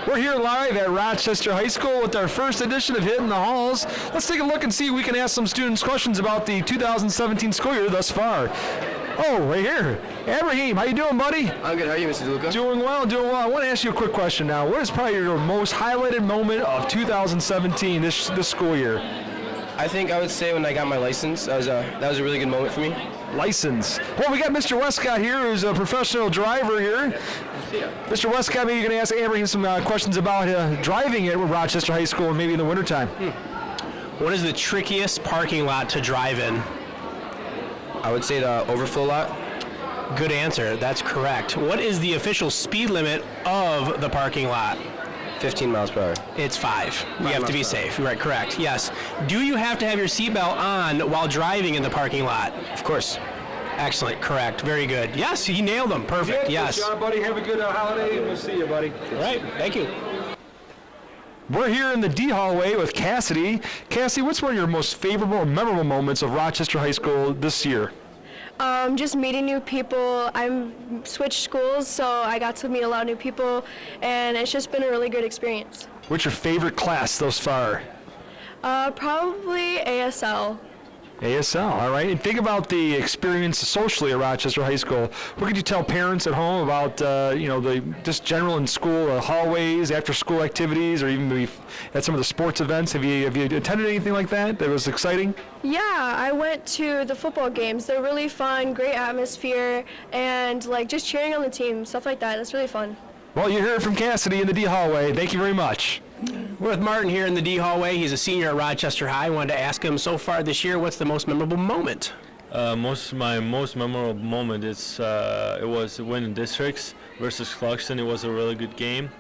We're here live at Rochester High School with our first edition of Hitting the Halls. Let's take a look and see if we can ask some students questions about the 2017 school year thus far. Oh, right here. Abraham, how you doing, buddy? I'm good. How are you, Mr. DeLuca? Doing well, doing well. I want to ask you a quick question now. What is probably your most highlighted moment of 2017 this school year? I think I would say when I got my license. That was a really good moment for me. License. Well, we got Mr. Westcott here, who's a professional driver here. Mr. Westcott, maybe you can ask Abraham some questions about driving at Rochester High School, maybe in the wintertime. What is the trickiest parking lot to drive in? I would say the overflow lot. Good answer. That's correct. What is the official speed limit of the parking lot? 15 miles per hour. It's 5. You have to be miles per hour. safe. Right, correct. Yes. Do you have to have your seatbelt on while driving in the parking lot? Of course. Excellent. Correct. Very good. Yes, he nailed them. Perfect. Yes. Good job, buddy. Have a good holiday, and we'll see you, buddy. All right. Thank you. We're here in the D hallway with Cassidy. Cassidy, what's one of your most favorable or memorable moments of Rochester High School this year? Just meeting new people. I switched schools, so I got to meet a lot of new people, and it's just been a really good experience. What's your favorite class thus far? Probably ASL. ASL, all right. And think about the experience socially at Rochester High School. What could you tell parents at home about, the just general in school hallways, after-school activities, or even maybe at some of the sports events? Have you attended anything like that was exciting? Yeah, I went to the football games. They're really fun, great atmosphere, and just cheering on the team, stuff like that. It's really fun. Well, you heard from Cassidy in the D hallway. Thank you very much. We're with Martin here in the D hallway. He's a senior at Rochester High. I wanted to ask him, so far this year, what's the most memorable moment? My most memorable moment is it was winning districts versus Clarkston. It was a really good game.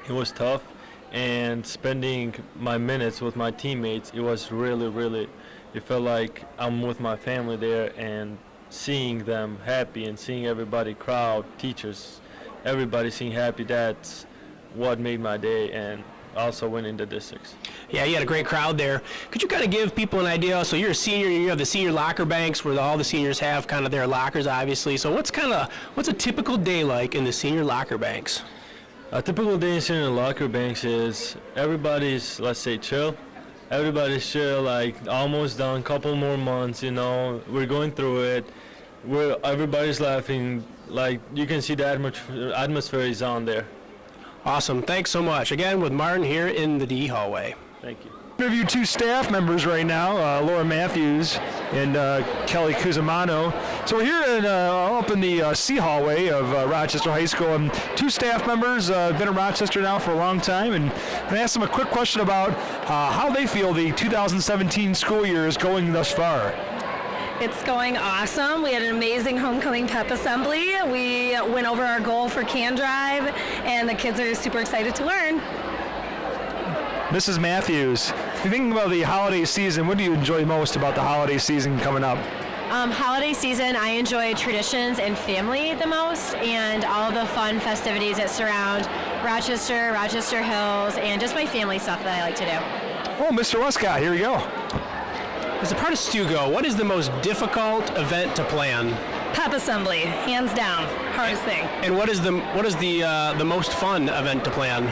It was tough, and spending my minutes with my teammates, it was really. It felt like I'm with my family there, and seeing them happy and seeing everybody, crowd, teachers, everybody seeing happy. That's what made my day, and also winning the districts. Yeah, you had a great crowd there. Could you kind of give people an idea? So you're a senior, you have the senior locker banks where all the seniors have kind of their lockers, obviously. So what's a typical day like in the senior locker banks? A typical day in senior locker banks is everybody's, let's say, chill. Everybody's chill, like almost done, couple more months, we're going through it. Everybody's laughing, like you can see the atmosphere is on there. Awesome. Thanks so much. Again, with Martin here in the D hallway. Thank you. Interview two staff members right now, Laura Matthews and Kelly Cusimano. So we're here up in the C hallway of Rochester High School, and two staff members been in Rochester now for a long time, and I'm going to ask them a quick question about how they feel the 2017 school year is going thus far. It's going awesome. We had an amazing homecoming pep assembly. We went over our goal for Can Drive, and the kids are super excited to learn. Mrs. Matthews, if you're thinking about the holiday season, what do you enjoy most about the holiday season coming up? Holiday season, I enjoy traditions and family the most, and all the fun festivities that surround Rochester, Rochester Hills, and just my family stuff that I like to do. Oh, Mr. Westcott, here we go. As a part of Stugo, what is the most difficult event to plan? Pep assembly, hands down, hardest thing. And what is the most fun event to plan?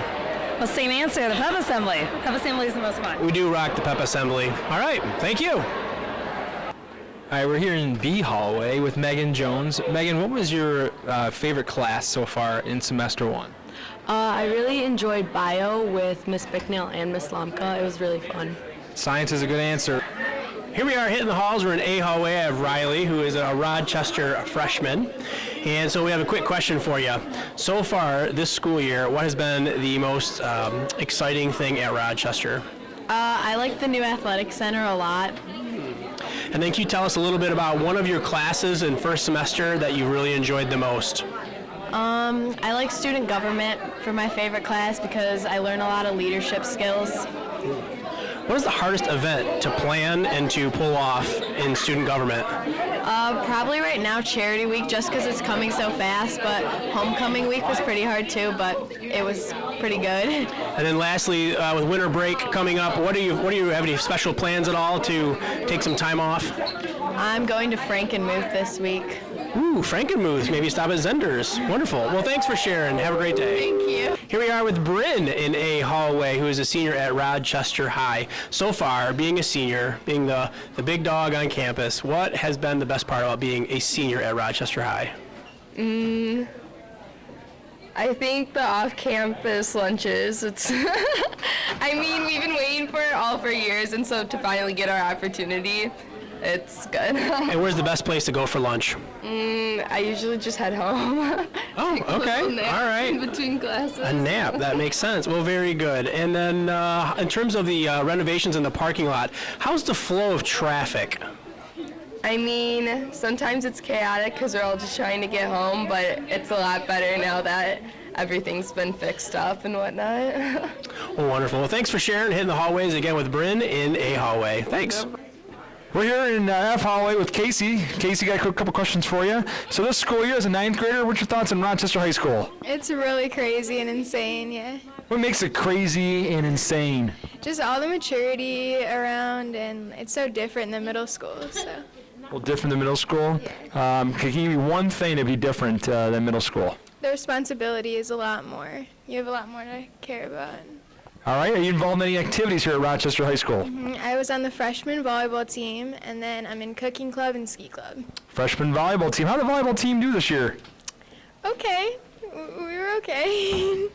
Well, same answer, the pep assembly. Pep assembly is the most fun. We do rock the pep assembly. All right, thank you. All right, we're here in B hallway with Megan Jones. Megan, what was your favorite class so far in semester 1? I really enjoyed bio with Miss Bicknell and Miss Lomka. It was really fun. Science is a good answer. Here we are hitting the halls. We're in A hallway. I have Riley, who is a Rochester freshman. And so we have a quick question for you. So far this school year, what has been the most exciting thing at Rochester? I like the new athletic center a lot. And then can you tell us a little bit about one of your classes in first semester that you really enjoyed the most? I like student government for my favorite class because I learn a lot of leadership skills. What is the hardest event to plan and to pull off in student government? Probably right now Charity Week, just because it's coming so fast, but Homecoming Week was pretty hard too, but it was pretty good. And then lastly, with winter break coming up, what do you have any special plans at all to take some time off? I'm going to Frankenmuth this week. Ooh, Frankenmuth. Maybe stop at Zender's. Wonderful. Well, thanks for sharing. Have a great day. Thank you. Here we are with Bryn in A hallway, who is a senior at Rochester High. So far, being a senior, being the big dog on campus, what has been the best part about being a senior at Rochester High? I think the off-campus lunches, it's, I mean, we've been waiting for it all for years, and so to finally get our opportunity, it's good. And where's the best place to go for lunch? I usually just head home. Oh, okay. Little nap All right. in between classes. A nap, that makes sense. Well, very good. And then in terms of the renovations in the parking lot, how's the flow of traffic? I mean, sometimes it's chaotic because we're all just trying to get home, but it's a lot better now that everything's been fixed up and whatnot. Well, wonderful. Well, thanks for sharing, hitting the hallways again with Bryn in A hallway. Thanks. We're here in F hallway with Casey. Casey, got a couple questions for you. So this school year, as a ninth grader, what's your thoughts on Rochester High School? It's really crazy and insane, yeah. What makes it crazy and insane? Just all the maturity around, and it's so different than middle school, so. Well, different than middle school. Can you give me one thing that'd be different than middle school? The responsibility is a lot more. You have a lot more to care about. All right. Are you involved in any activities here at Rochester High School? I was on the freshman volleyball team, and then I'm in cooking club and ski club. Freshman volleyball team. How did the volleyball team do this year? Okay, we were okay.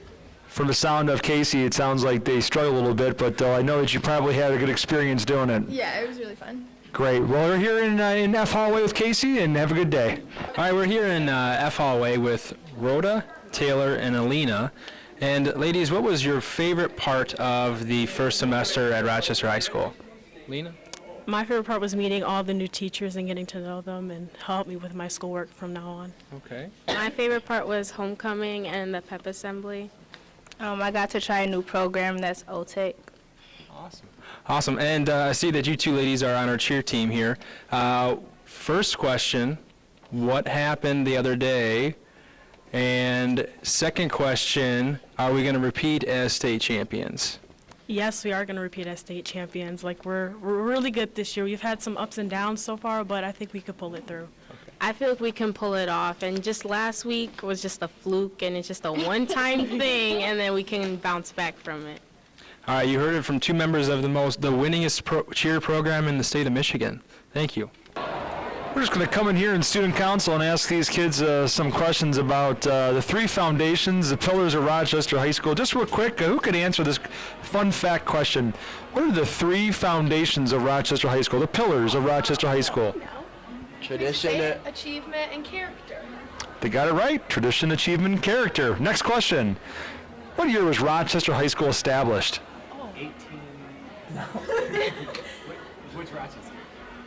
From the sound of Casey, it sounds like they struggled a little bit, but I know that you probably had a good experience doing it. Yeah, it was really fun. Great. Well, we're here in F hallway with Casey, and have a good day. All right, we're here in F hallway with Rhoda, Taylor, and Alina. And ladies, what was your favorite part of the first semester at Rochester High School? Alina? My favorite part was meeting all the new teachers and getting to know them and help me with my schoolwork from now on. Okay. My favorite part was homecoming and the pep assembly. I got to try a new program that's OTEC. Awesome. And I see that you two ladies are on our cheer team here. First question, what happened the other day? And second question, are we going to repeat as state champions? Yes, we are going to repeat as state champions. Like, we're really good this year. We've had some ups and downs so far, but I think we could pull it through. I feel like we can pull it off. And just last week was just a fluke, and it's just a one-time thing, and then we can bounce back from it. All right, you heard it from two members of the winningest cheer program in the state of Michigan. Thank you. We're just going to come in here in student council and ask these kids some questions about the three foundations, the pillars of Rochester High School. Just real quick, who could answer this fun fact question? What are the three foundations of Rochester High School, the pillars of Rochester High School? Tradition. Achievement, and character. They got it right. Tradition, achievement, and character. Next question. What year was Rochester High School established?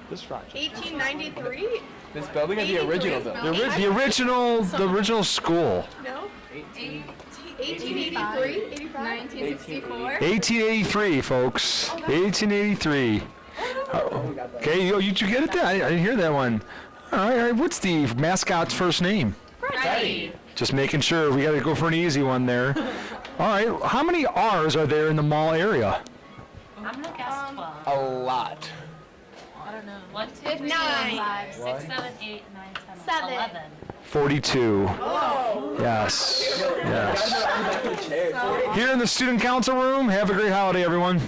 1893? This building is the original building. The original school. No. 1883? 1964? 1883, folks. 1883. Okay, you get it there? I didn't hear that one. All right. What's the mascot's first name? Freddie. Just making sure. We got to go for an easy one there. All right. How many R's are there in the mall area? I'm gonna guess 12. A lot. I don't know. 1, 2, 3, 9, 5, 6, 7, 8, 9, 10, 7. 11. 42. Oh. Yes. Here in the student council room. Have a great holiday, everyone.